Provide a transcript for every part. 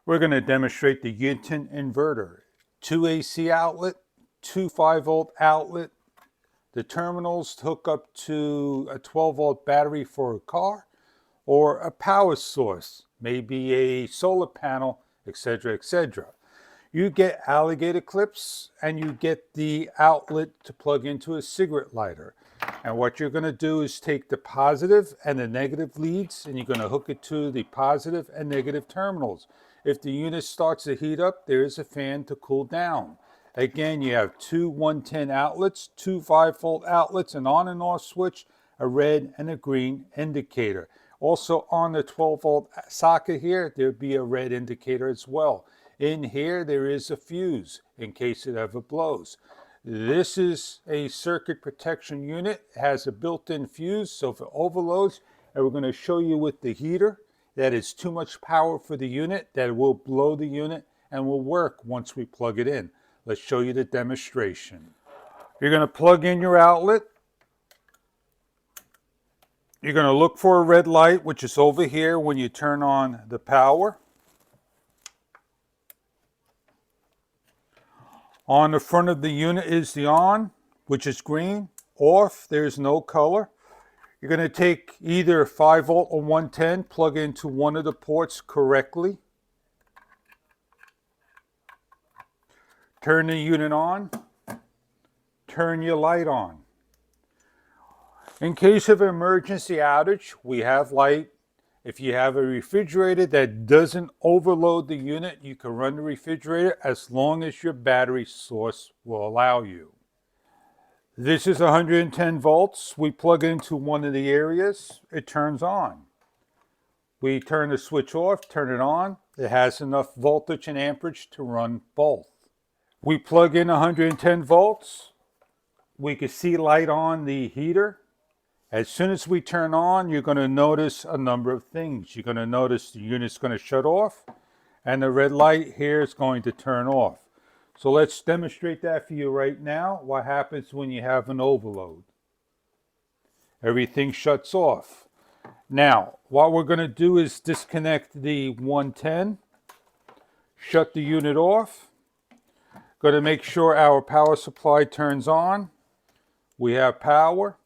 We're going to demonstrate the Yyton inverter. 2 AC outlet, 2 5-volt outlet. The terminals hook up to a 12-volt battery for a car or a power source, maybe a solar panel, etc., etc. You get alligator clips and you get the outlet to plug into a cigarette lighter. And what you're going to do is take the positive and the negative leads and you're going to hook it to the positive and negative terminals. If the unit starts to heat up, there is a fan to cool down. Again, you have 2 110 outlets, 2 5-volt outlets, an on and off switch, a red and a green indicator. Also on the 12-volt socket here, there'll be a red indicator as well. In here, there is a fuse in case it ever blows. This is a circuit protection unit. It has a built-in fuse, so if it overloads, and we're going to show you with the heater that is too much power for the unit, that it will blow the unit and will work once we plug it in. Let's show you the demonstration. You're going to plug in your outlet. You're going to look for a red light, which is over here when you turn on the power. On the front of the unit is the on, which is green. Off, there's no color. You're going to take either 5-volt or 110, plug into one of the ports correctly. Turn the unit on. Turn your light on. In case of emergency outage, we have light. If you have a refrigerator that doesn't overload the unit, you can run the refrigerator as long as your battery source will allow you. This is 110 volts. We plug it into one of the areas. It turns on. We turn the switch off, turn it on. It has enough voltage and amperage to run both. We plug in 110 volts. We can see light on the heater. As soon as we turn on, you're going to notice a number of things. You're going to notice the unit's going to shut off and the red light here is going to turn off. So let's demonstrate that for you right now. What happens when you have an overload? Everything shuts off. Now, what we're going to do is disconnect the 110, shut the unit off. Going to make sure our power supply turns on. We have power.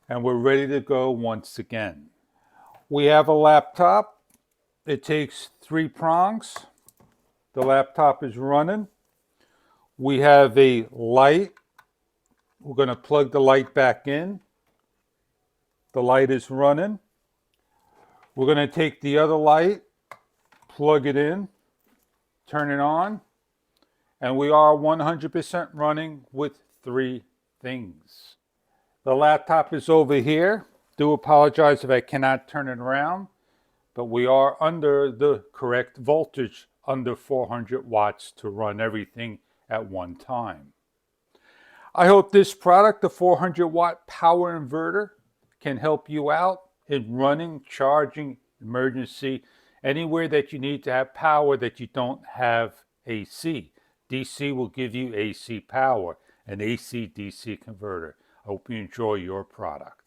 And we're ready to go once again. We have a laptop. It takes 3 prongs. The laptop is running. We have a light. We're going to plug the light back in. The light is running. We're going to take the other light, plug it in, turn it on, and we are 100% running with 3 things. The laptop is over here. Do apologize if I cannot turn it around, but we are under the correct voltage, under 400 watts to run everything at one time. I hope this product, the 400 watt power inverter, can help you out in running, charging, emergency, anywhere that you need to have power that you don't have AC. DC will give you AC power, an AC-DC converter. I hope you enjoy your product.